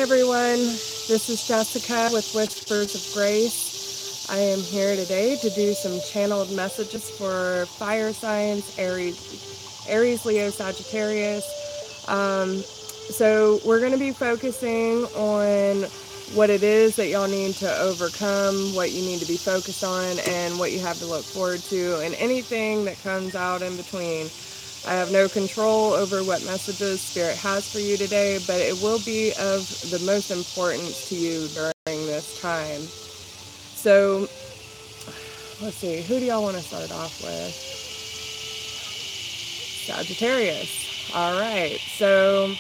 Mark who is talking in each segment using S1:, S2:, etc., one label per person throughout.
S1: everyone, this is Jessica with Whispers of Grace. I am here today to do some channeled messages for fire signs, Aries, Leo, Sagittarius. So we're going to be focusing on what it is that y'all need to overcome, what you need to be focused on, and what you have to look forward to, and anything that comes out in between. I have no control over what messages Spirit has for you today, but it will be of the most importance to you during this time. So, let's see, who do y'all want to start off with? Sagittarius. All right, so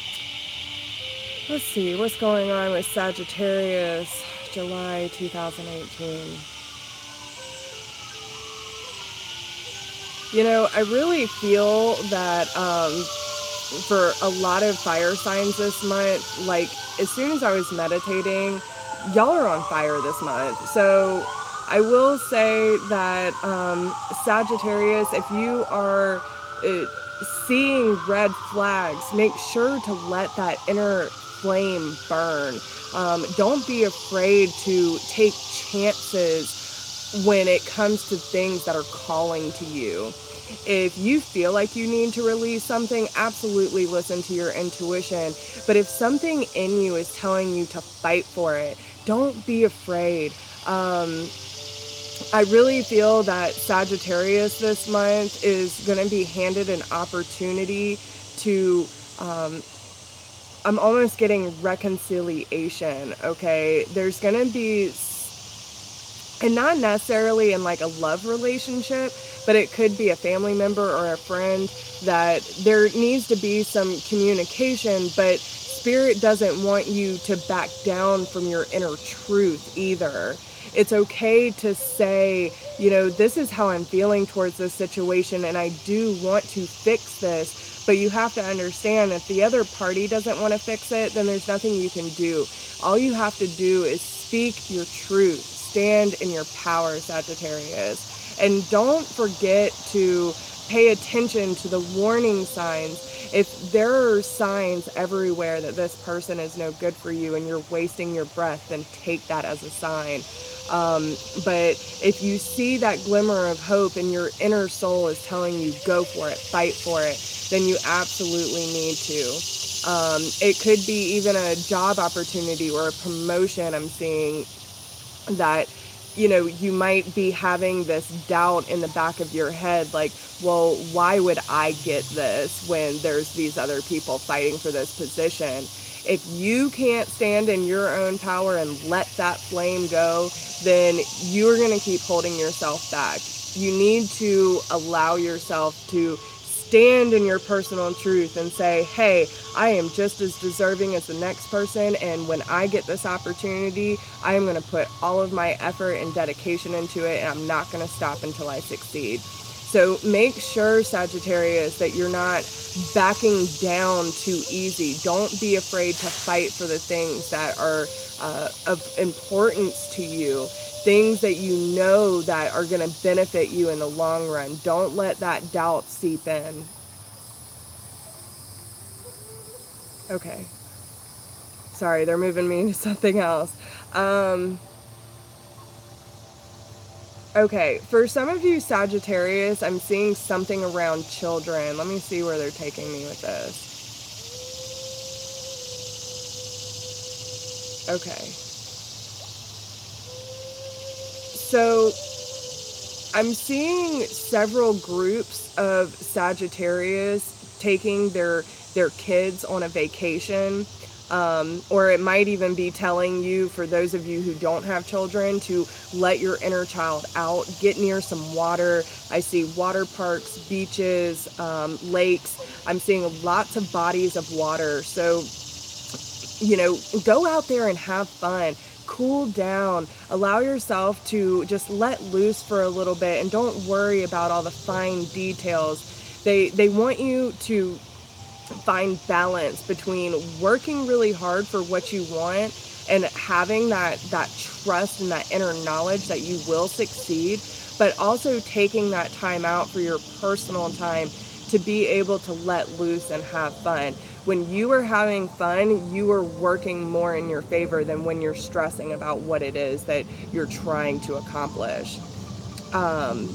S1: let's see, what's going on with Sagittarius, July 2018. You know, I really feel that for a lot of fire signs this month, like as soon as I was meditating, y'all are on fire this month. So I will say that Sagittarius, if you are seeing red flags, make sure to let that inner flame burn. Don't be afraid to take chances when it comes to things that are calling to you. If you feel like you need to release something, absolutely listen to your intuition. But if something in you is telling you to fight for it, don't be afraid. I really feel that Sagittarius this month is going to be handed an opportunity to, I'm almost getting reconciliation, okay? There's going to be, and not necessarily in like a love relationship, but it could be a family member or a friend, that there needs to be some communication, but Spirit doesn't want you to back down from your inner truth either. It's okay to say, you know, this is how I'm feeling towards this situation, and I do want to fix this, but you have to understand if the other party doesn't want to fix it, then there's nothing you can do. All you have to do is speak your truth. Stand in your power, Sagittarius. And don't forget to pay attention to the warning signs. If there are signs everywhere that this person is no good for you and you're wasting your breath, then take that as a sign. But if you see that glimmer of hope and your inner soul is telling you, go for it, fight for it, then you absolutely need to. It could be even a job opportunity or a promotion. I'm seeing that, you know, you might be having this doubt in the back of your head, like, well, why would I get this when there's these other people fighting for this position? If you can't stand in your own power and let that flame go, then you're going to keep holding yourself back. You need to allow yourself to stand in your personal truth and say, hey, I am just as deserving as the next person, and when I get this opportunity, I am going to put all of my effort and dedication into it, and I'm not going to stop until I succeed. So make sure, Sagittarius, that you're not backing down too easy. Don't be afraid to fight for the things that are of importance to you. Things that you know that are going to benefit you in the long run. Don't let that doubt seep in. Okay. Sorry, they're moving me to something else. Okay, for some of you Sagittarius, I'm seeing something around children. Let me see where they're taking me with this. Okay. So I'm seeing several groups of Sagittarius taking their kids on a vacation, or it might even be telling you, for those of you who don't have children, to let your inner child out, get near some water. I see water parks, beaches, lakes. I'm seeing lots of bodies of water. So, you know, go out there and have fun. Cool down, allow yourself to just let loose for a little bit, and don't worry about all the fine details. They want you to find balance between working really hard for what you want and having that trust and that inner knowledge that you will succeed, but also taking that time out for your personal time to be able to let loose and have fun. when you are having fun, you are working more in your favor than when you're stressing about what it is that you're trying to accomplish. Um,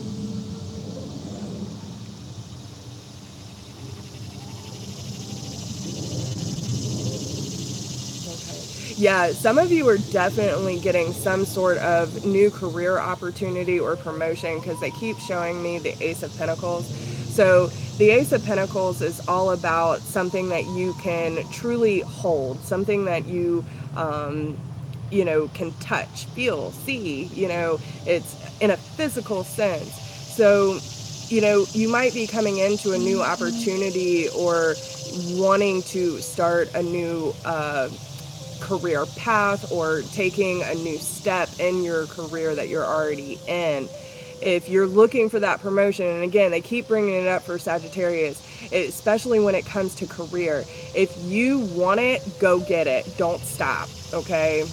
S1: Yeah, some of you are definitely getting some sort of new career opportunity or promotion because they keep showing me the Ace of Pentacles. So, the Ace of Pentacles is all about something that you can truly hold, something that can touch, feel, see, it's in a physical sense. So, you might be coming into a new opportunity or wanting to start a new career path or taking a new step in your career that you're already in. If you're looking for that promotion, and again, they keep bringing it up for Sagittarius, especially when it comes to career. If you want it, go get it. Don't stop, okay?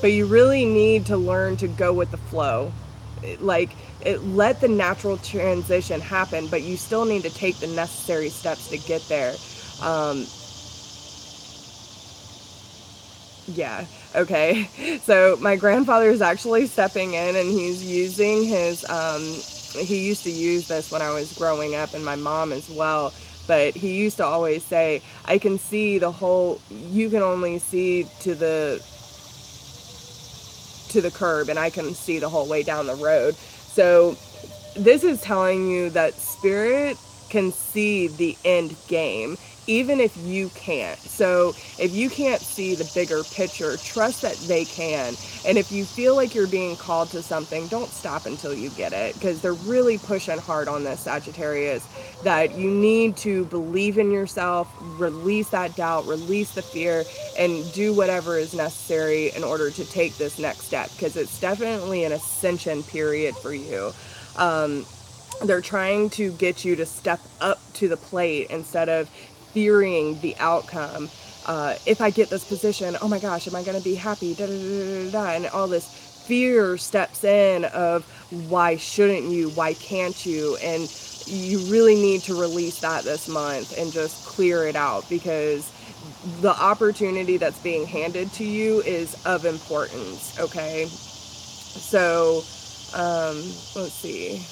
S1: But you really need to learn to go with the flow. Let the natural transition happen, but you still need to take the necessary steps to get there. Um, Yeah. Okay. So my grandfather is actually stepping in, and he's using his. He used to use this when I was growing up, and my mom as well. But he used to always say, "I can see the whole. You can only see to the curb, and I can see the whole way down the road." So this is telling you that spirit can see the end game, even if you can't. So if you can't see the bigger picture, trust that they can. And if you feel like you're being called to something, don't stop until you get it, because they're really pushing hard on this, Sagittarius, that you need to believe in yourself, release that doubt, release the fear, and do whatever is necessary in order to take this next step, because it's definitely an ascension period for you. They're trying to get you to step up to the plate instead of fearing the outcome. If I get this position, oh my gosh, am I going to be happy? Da, da, da, da, da, and all this fear steps in of why shouldn't you? Why can't you? And you really need to release that this month and just clear it out, because the opportunity that's being handed to you is of importance, okay? So, let's see.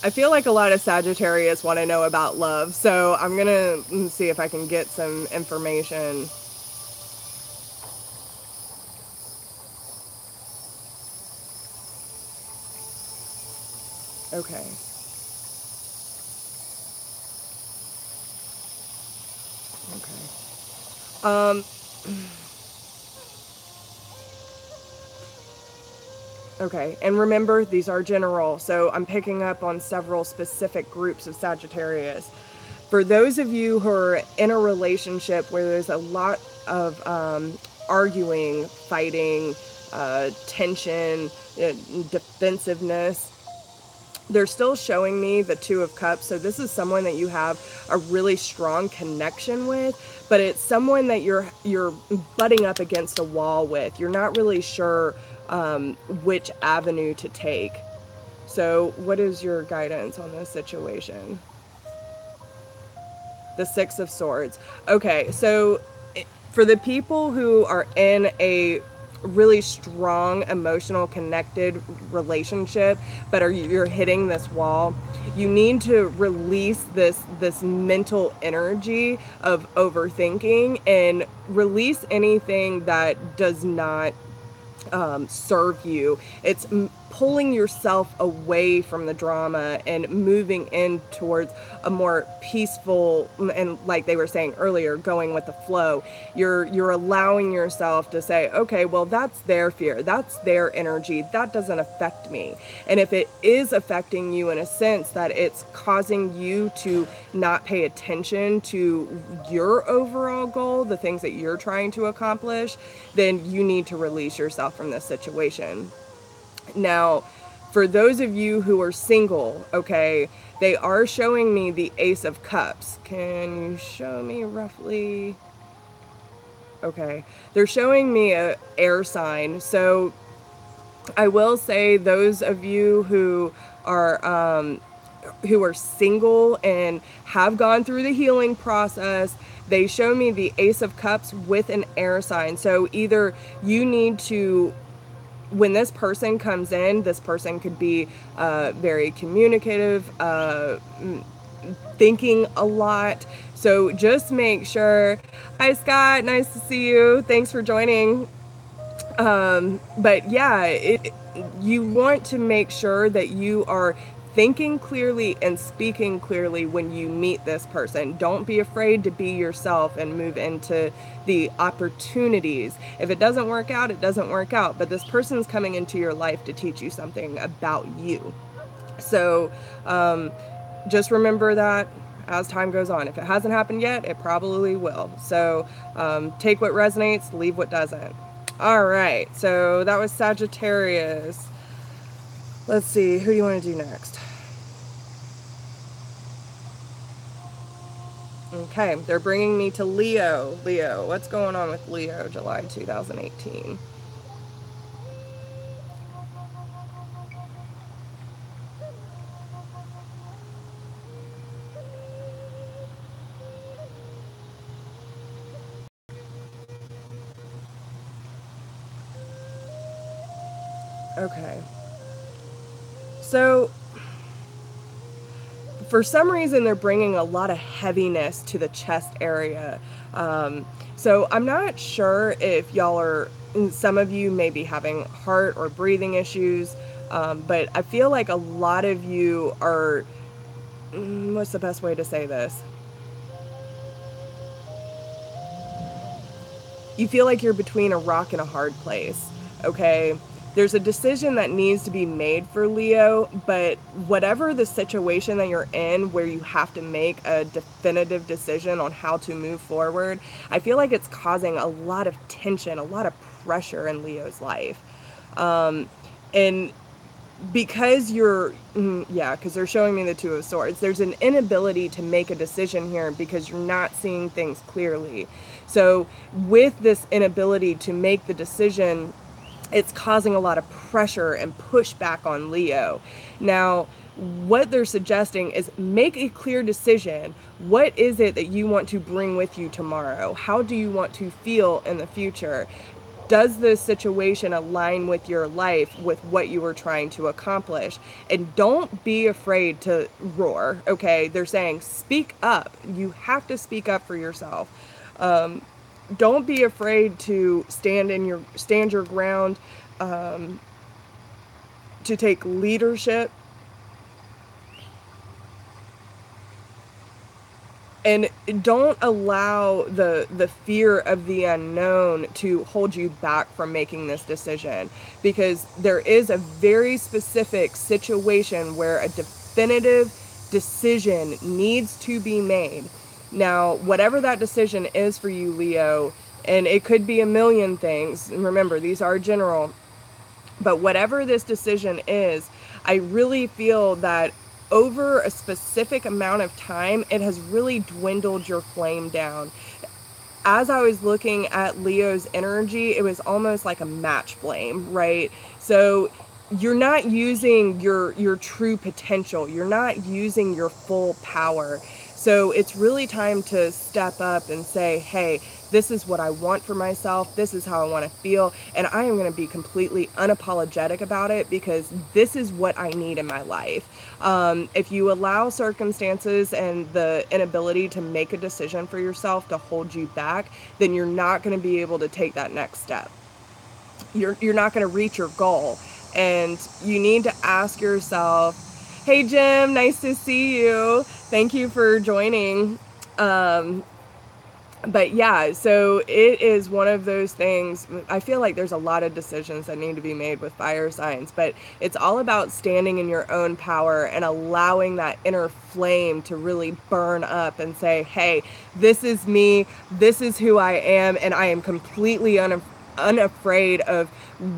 S1: I feel like a lot of Sagittarius want to know about love, so I'm going to see if I can get some information. Okay. Okay. Okay, and remember, these are general, so I'm picking up on several specific groups of Sagittarius. For those of you who are in a relationship where there's a lot of arguing, fighting, tension, defensiveness, they're still showing me the Two of Cups. So this is someone that you have a really strong connection with, but it's someone that you're butting up against a wall with. You're not really sure which avenue to take. So what is your guidance on this situation? The Six of Swords. Okay, so for the people who are in a really strong emotional connected relationship, but you're hitting this wall, you need to release this mental energy of overthinking and release anything that does not serve you. It's pulling yourself away from the drama and moving in towards a more peaceful, and like they were saying earlier, going with the flow. You're allowing yourself to say, okay, well, that's their fear, that's their energy, that doesn't affect me. And if it is affecting you in a sense that it's causing you to not pay attention to your overall goal, the things that you're trying to accomplish, then you need to release yourself from this situation. Now, for those of you who are single, okay, they are showing me the Ace of Cups. Can you show me roughly? Okay, they're showing me a air sign. So I will say, those of you who are who are single and have gone through the healing process, they show me the Ace of Cups with an air sign. So either you need to, when this person comes in, this person could be very communicative, thinking a lot. So just make sure. Hi, Scott. Nice to see you. Thanks for joining. But yeah, you want to make sure that you are thinking clearly and speaking clearly when you meet this person. Don't be afraid to be yourself and move into the opportunities. If it doesn't work out, it doesn't work out. But this person's coming into your life to teach you something about you. So just remember that as time goes on. If it hasn't happened yet, it probably will. So take what resonates, leave what doesn't. All right, so that was Sagittarius. Let's see, who do you want to do next? Okay, they're bringing me to Leo. Leo, what's going on with Leo, July 2018? Okay. So, for some reason, they're bringing a lot of heaviness to the chest area. So I'm not sure if y'all are, some of you may be having heart or breathing issues, but I feel like a lot of you are, what's the best way to say this? You feel like you're between a rock and a hard place, okay? There's a decision that needs to be made for Leo, but whatever the situation that you're in where you have to make a definitive decision on how to move forward, I feel like it's causing a lot of tension, a lot of pressure in Leo's life. And because because they're showing me the Two of Swords, there's an inability to make a decision here because you're not seeing things clearly. So with this inability to make the decision, it's causing a lot of pressure and pushback on Leo. Now, what they're suggesting is make a clear decision. What is it that you want to bring with you tomorrow? How do you want to feel in the future? Does this situation align with your life, with what you were trying to accomplish? And don't be afraid to roar, okay? They're saying speak up. You have to speak up for yourself. Don't be afraid to stand your ground, to take leadership, and don't allow the fear of the unknown to hold you back from making this decision, because there is a very specific situation where a definitive decision needs to be made. Now, whatever that decision is for you, Leo, and it could be a million things, and remember, these are general, but whatever this decision is, I really feel that over a specific amount of time, it has really dwindled your flame down. As I was looking at Leo's energy, it was almost like a match flame, right? So you're not using your true potential. You're not using your full power. So it's really time to step up and say, hey, this is what I want for myself. This is how I want to feel. And I am going to be completely unapologetic about it because this is what I need in my life. If you allow circumstances and the inability to make a decision for yourself to hold you back, then you're not going to be able to take that next step. You're not going to reach your goal. And you need to ask yourself, hey, Jim, nice to see you. Thank you for joining. But yeah, so it is one of those things. I feel like there's a lot of decisions that need to be made with fire signs, but it's all about standing in your own power and allowing that inner flame to really burn up and say, hey, this is me, this is who I am, and I am completely unafraid of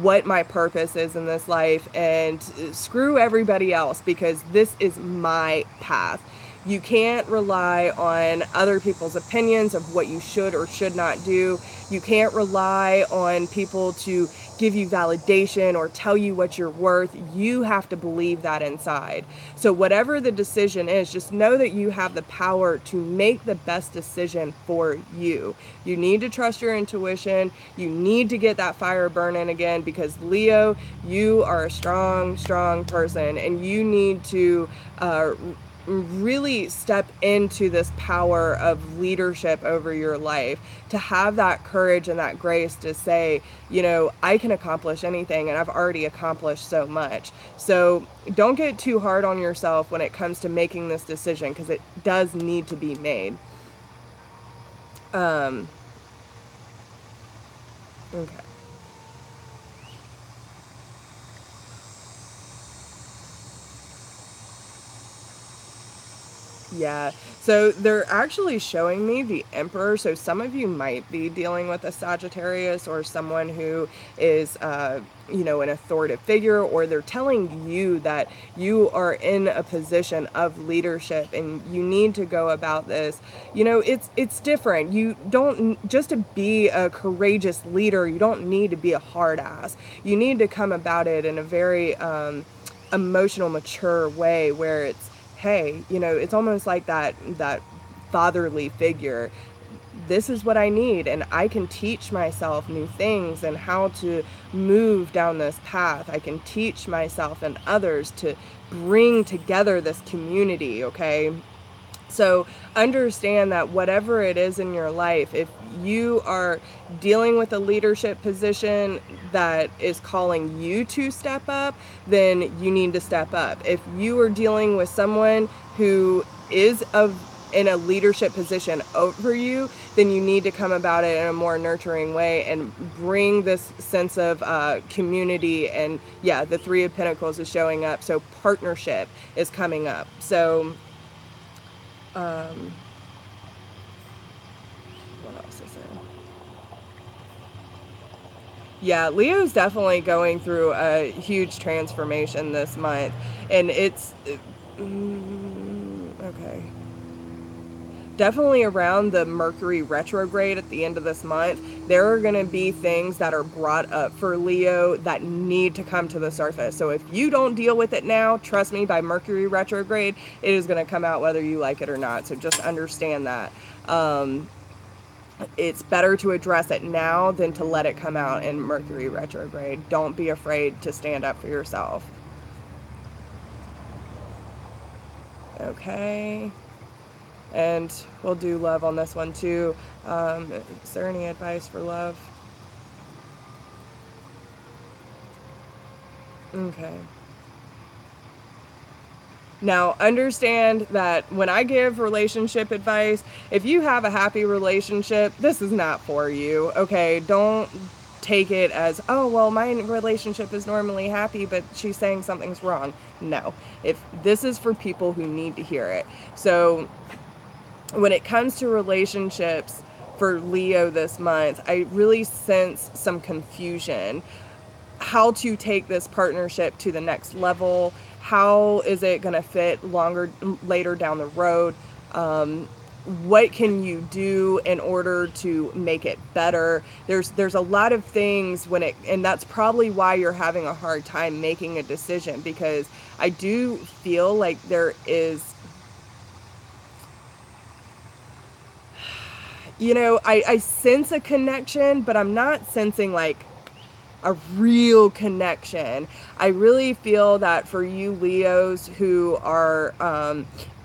S1: what my purpose is in this life, and screw everybody else because this is my path. You can't rely on other people's opinions of what you should or should not do. You can't rely on people to give you validation or tell you what you're worth. You have to believe that inside. So whatever the decision is, just know that you have the power to make the best decision for you. You need to trust your intuition. You need to get that fire burning again, because Leo, you are a strong, strong person, and you need to really step into this power of leadership over your life, to have that courage and that grace to say, you know, I can accomplish anything, and I've already accomplished so much. So don't get too hard on yourself when it comes to making this decision, because it does need to be made. Okay. Yeah. So they're actually showing me the Emperor. So some of you might be dealing with a Sagittarius, or someone who is, you know, an authoritative figure, or they're telling you that you are in a position of leadership and you need to go about this. You know, it's different. You don't just to be a courageous leader. You don't need to be a hard ass. You need to come about it in a very emotional, mature way, where it's, hey, you know, it's almost like that fatherly figure. This is what I need, and I can teach myself new things and how to move down this path. I can teach myself and others to bring together this community, okay? So understand that whatever it is in your life, if you are dealing with a leadership position that is calling you to step up, then you need to step up. If you are dealing with someone who is in a leadership position over you, then you need to come about it in a more nurturing way and bring this sense of community. And yeah, the Three of Pentacles is showing up. So partnership is coming up. So what else is there? Yeah, Leo's definitely going through a huge transformation this month. And it's, okay. Definitely around the Mercury retrograde at the end of this month, there are going to be things that are brought up for Leo that need to come to the surface. So if you don't deal with it now, trust me, by Mercury retrograde, it is going to come out whether you like it or not. So just understand that. It's better to address it now than to let it come out in Mercury retrograde. Don't be afraid to stand up for yourself. Okay. And we'll do love on this one too. Is there any advice for love? Okay. Now, understand that when I give relationship advice, if you have a happy relationship, this is not for you, okay? Don't take it as, oh, well, my relationship is normally happy, but she's saying something's wrong. No. If this is for people who need to hear it. So when it comes to relationships for Leo this month, I really sense some confusion. How to take this partnership to the next level? How is it going to fit later down the road? What can you do in order to make it better? There's a lot of things and that's probably why you're having a hard time making a decision, because I do feel like there is, you know, I sense a connection, but I'm not sensing like a real connection. I really feel that for you Leos who are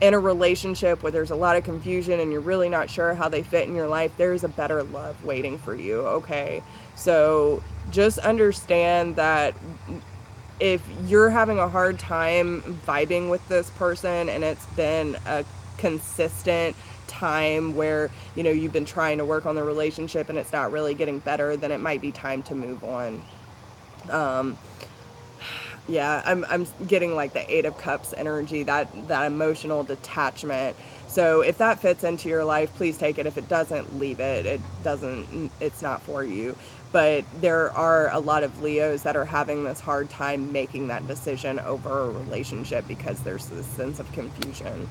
S1: in a relationship where there's a lot of confusion and you're really not sure how they fit in your life, there's a better love waiting for you, okay? So just understand that if you're having a hard time vibing with this person and it's been a consistent time where, you know, you've been trying to work on the relationship and it's not really getting better, then it might be time to move on. Yeah, I'm getting like the Eight of Cups energy, that emotional detachment. So if that fits into your life, please take it. If it doesn't, leave it. It's not for you. But there are a lot of Leos that are having this hard time making that decision over a relationship because there's this sense of confusion.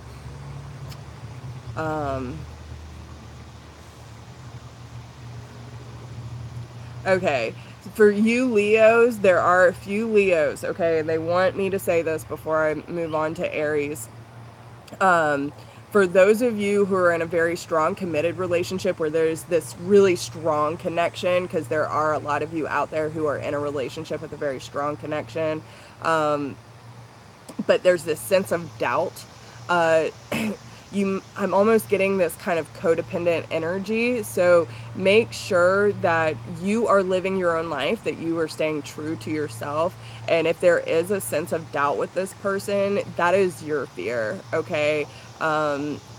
S1: Okay. For you Leos, there are a few Leos, okay, and they want me to say this before I move on to Aries. Um, for those of you who are in a very strong, committed relationship where there's this really strong connection, because there are a lot of you out there who are in a relationship with a very strong connection, but there's this sense of doubt. Uh, I'm almost getting this kind of codependent energy. So make sure that you are living your own life, that you are staying true to yourself. And if there is a sense of doubt with this person, that is your fear, okay?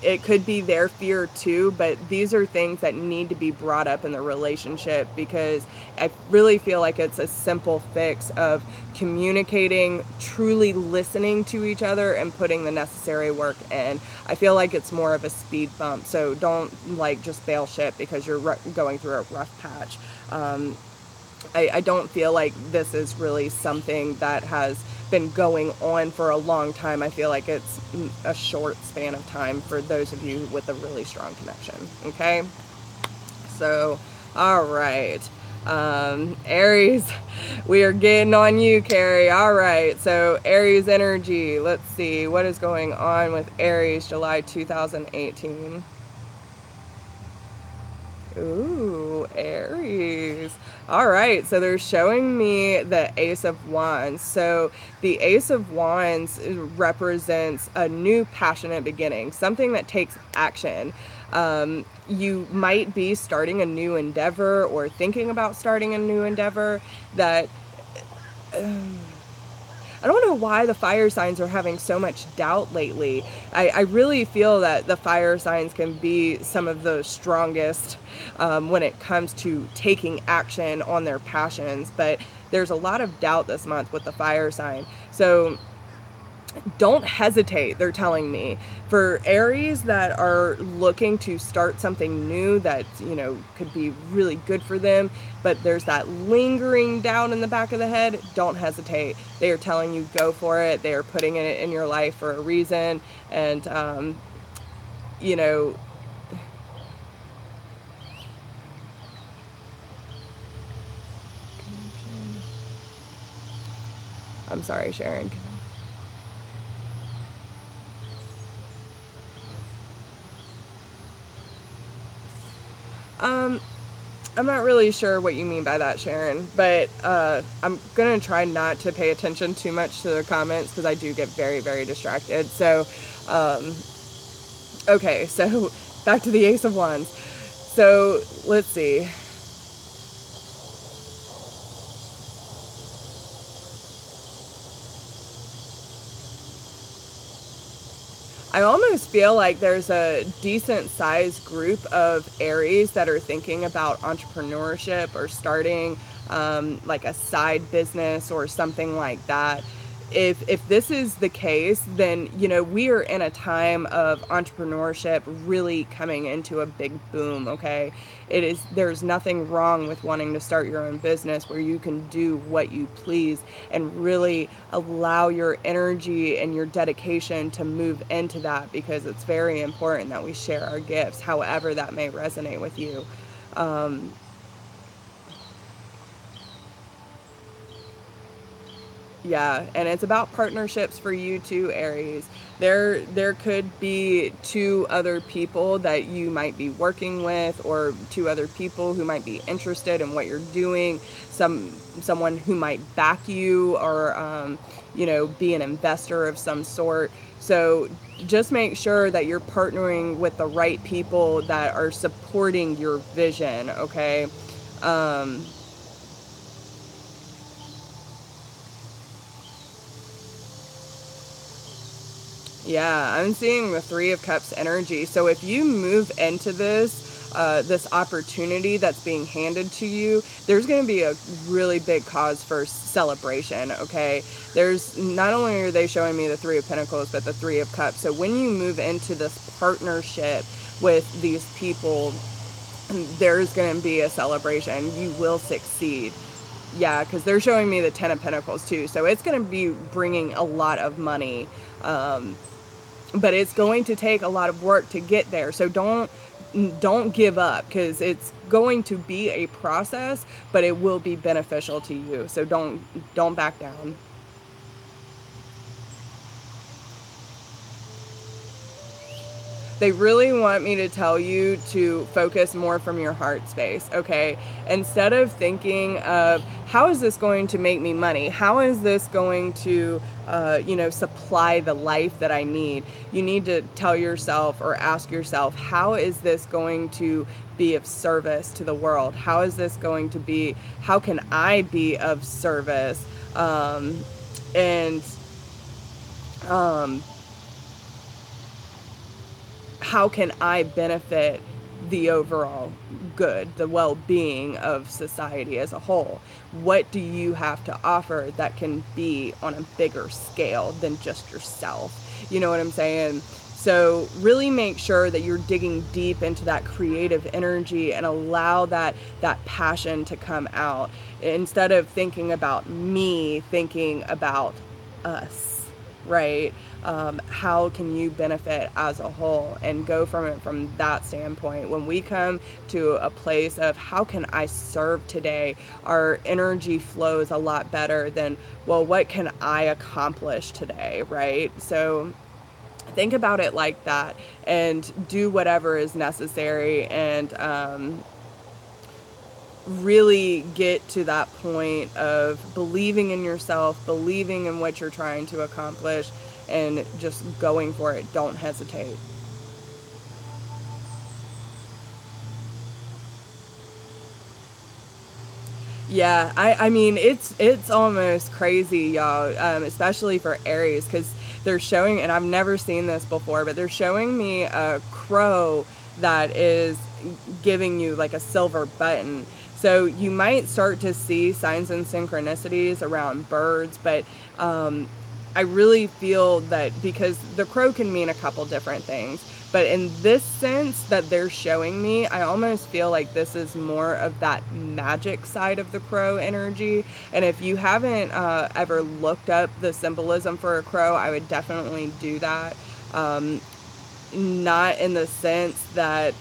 S1: It could be their fear too, but these are things that need to be brought up in the relationship, because I really feel like it's a simple fix of communicating, truly listening to each other, and putting the necessary work in. I feel like it's more of a speed bump, so don't like just bail ship because you're going through a rough patch. I don't feel like this is really something that has been going on for a long time. I feel like it's a short span of time for those of you with a really strong connection. Okay? So, all right. Aries, we are getting on you, Carrie. All right. So, Aries energy. Let's see what is going on with Aries July 2018. Ooh, Aries. All right, so they're showing me the Ace of Wands. So the Ace of Wands represents a new passionate beginning, something that takes action. You might be starting a new endeavor or thinking about starting a new endeavor that I don't know why the fire signs are having so much doubt lately. I really feel that the fire signs can be some of the strongest when it comes to taking action on their passions, but there's a lot of doubt this month with the fire sign. So don't hesitate, they're telling me. For Aries that are looking to start something new that, could be really good for them, but there's that lingering doubt in the back of the head, don't hesitate. They are telling you go for it. They are putting it in your life for a reason. And, you know, I'm sorry, Sharon. Um, I'm not really sure what you mean by that, Sharon, but I'm going to try not to pay attention too much to the comments because I do get very, very distracted. So, um, okay, so back to the Ace of Wands. So, let's see. I almost feel like there's a decent sized group of Aries that are thinking about entrepreneurship or starting like a side business or something like that. If this is the case, then we are in a time of entrepreneurship really coming into a big boom. Okay, there's nothing wrong with wanting to start your own business where you can do what you please and really allow your energy and your dedication to move into that, because it's very important that we share our gifts, however that may resonate with you. Um, Yeah, and it's about partnerships for you too, Aries. There could be two other people that you might be working with, or two other people who might be interested in what you're doing. Someone who might back you, or be an investor of some sort. So just make sure that you're partnering with the right people that are supporting your vision. Okay. Um, Yeah, I'm seeing the Three of Cups energy. So if you move into this opportunity that's being handed to you, there's going to be a really big cause for celebration. Okay, there's not only are they showing me the Three of Pentacles, but the Three of Cups. So when you move into this partnership with these people, there's going to be a celebration. You will succeed. Yeah, because they're showing me the Ten of Pentacles too. So it's going to be bringing a lot of money. Um, but it's going to take a lot of work to get there. So don't give up, because it's going to be a process, but it will be beneficial to you. So don't back down. They really want me to tell you to focus more from your heart space, okay? Instead of thinking of how is this going to make me money? How is this going to, supply the life that I need? You need to tell yourself or ask yourself, how is this going to be of service to the world? How is this going to be, how can I be of service? And how can I benefit the overall good, the well-being of society as a whole? What do you have to offer that can be on a bigger scale than just yourself? You know what I'm saying? So really make sure that you're digging deep into that creative energy and allow that passion to come out. Instead of thinking about me, thinking about us, right? How can you benefit as a whole, and go from it from that standpoint. When we come to a place of how can I serve today, our energy flows a lot better than, well, what can I accomplish today, right? So think about it like that and do whatever is necessary, and really get to that point of believing in yourself, believing in what you're trying to accomplish, and just going for it. Don't hesitate. Yeah, I mean, it's almost crazy, y'all, especially for Aries, because they're showing, and I've never seen this before, but they're showing me a crow that is giving you like a silver button. So you might start to see signs and synchronicities around birds, but I really feel that because the crow can mean a couple different things. But in this sense that they're showing me, I almost feel like this is more of that magic side of the crow energy. And if you haven't ever looked up the symbolism for a crow, I would definitely do that. Not in the sense that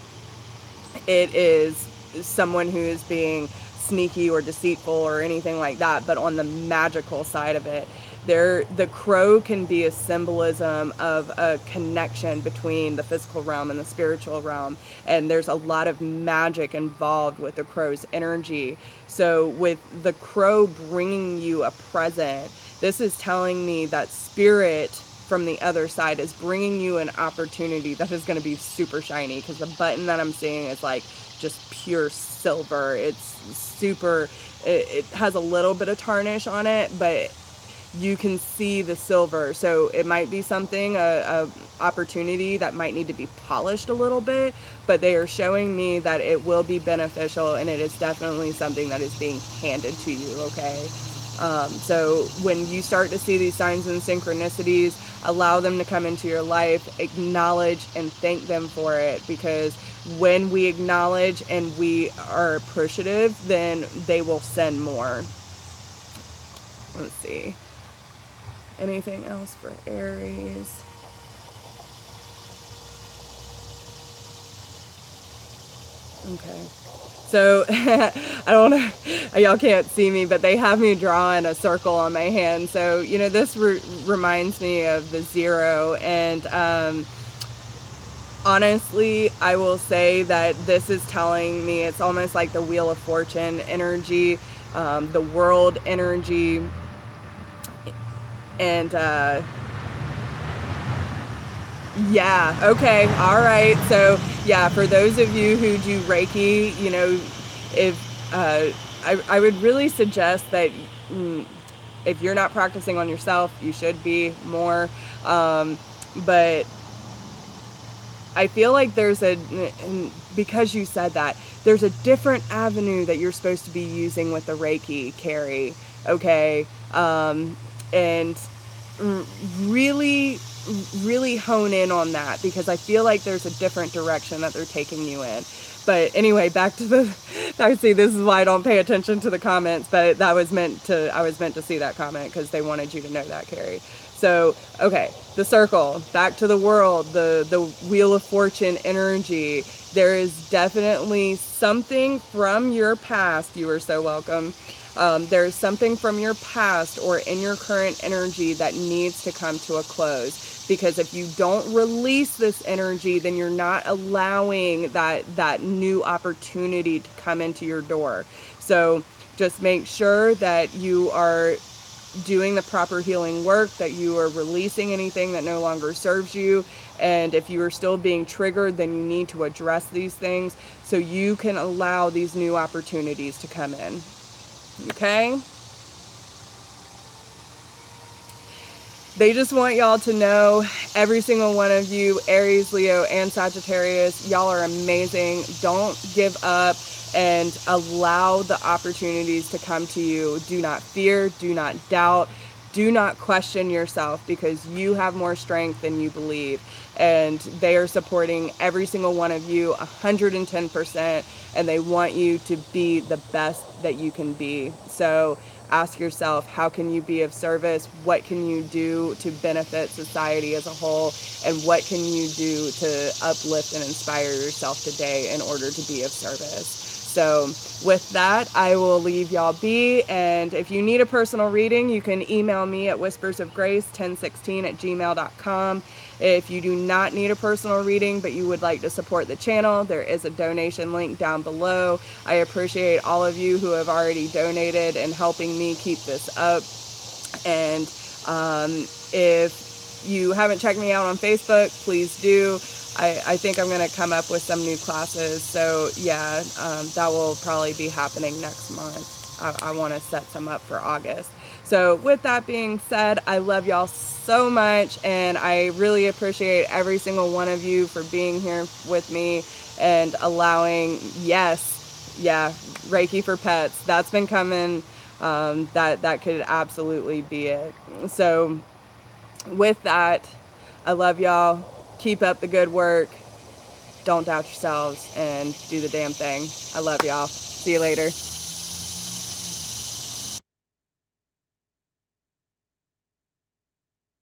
S1: it is someone who is being sneaky or deceitful or anything like that, but on the magical side of it. The crow can be a symbolism of a connection between the physical realm and the spiritual realm, and there's a lot of magic involved with the crow's energy. So with the crow bringing you a present, this is telling me that spirit from the other side is bringing you an opportunity that is going to be super shiny, because the button that I'm seeing is like just pure silver. It's super, it has a little bit of tarnish on it, but you can see the silver. So it might be something, a opportunity that might need to be polished a little bit, but they are showing me that it will be beneficial, and it is definitely something that is being handed to you, okay? So when you start to see these signs and synchronicities, allow them to come into your life, acknowledge and thank them for it, because when we acknowledge and we are appreciative, then they will send more. Let's see. Anything else for Aries? Okay. So, I don't know, y'all can't see me, but they have me drawing a circle on my hand. So, this reminds me of the zero. And honestly, I will say that this is telling me it's almost like the Wheel of Fortune energy, the world energy. And yeah, okay, all right. So yeah, for those of you who do Reiki, if I would really suggest that if you're not practicing on yourself, you should be more. But I feel like because you said that, there's a different avenue that you're supposed to be using with the Reiki, Carrie. Okay, and really really hone in on that, because I feel like there's a different direction that they're taking you in. But anyway, back to the, I see, this is why I don't pay attention to the comments, but that was meant to, I was meant to see that comment because they wanted you to know that, Carrie. So, okay, the circle, back to the world, the Wheel of Fortune energy. There is definitely something from your past. You are so welcome. There's something from your past or in your current energy that needs to come to a close, because if you don't release this energy, then you're not allowing that new opportunity to come into your door. So just make sure that you are doing the proper healing work, that you are releasing anything that no longer serves you. And if you are still being triggered, then you need to address these things so you can allow these new opportunities to come in. Okay? They just want y'all to know, every single one of you, Aries, Leo, and Sagittarius, y'all are amazing. Don't give up and allow the opportunities to come to you. Do not fear, do not doubt, do not question yourself, because you have more strength than you believe. And they are supporting every single one of you 110%, and they want you to be the best that you can be. So ask yourself, how can you be of service? What can you do to benefit society as a whole? And what can you do to uplift and inspire yourself today in order to be of service? So with that, I will leave y'all be. And if you need a personal reading, you can email me at whispersofgrace1016@gmail.com. If you do not need a personal reading, but you would like to support the channel, there is a donation link down below. I appreciate all of you who have already donated and helping me keep this up. And if you haven't checked me out on Facebook, please do. I think I'm going to come up with some new classes. So yeah, that will probably be happening next month. I want to set some up for August. So with that being said, I love y'all so much, and I really appreciate every single one of you for being here with me and allowing, yes, yeah, Reiki for pets. That's been coming. That could absolutely be it. So with that, I love y'all. Keep up the good work. Don't doubt yourselves, and do the damn thing. I love y'all. See you later.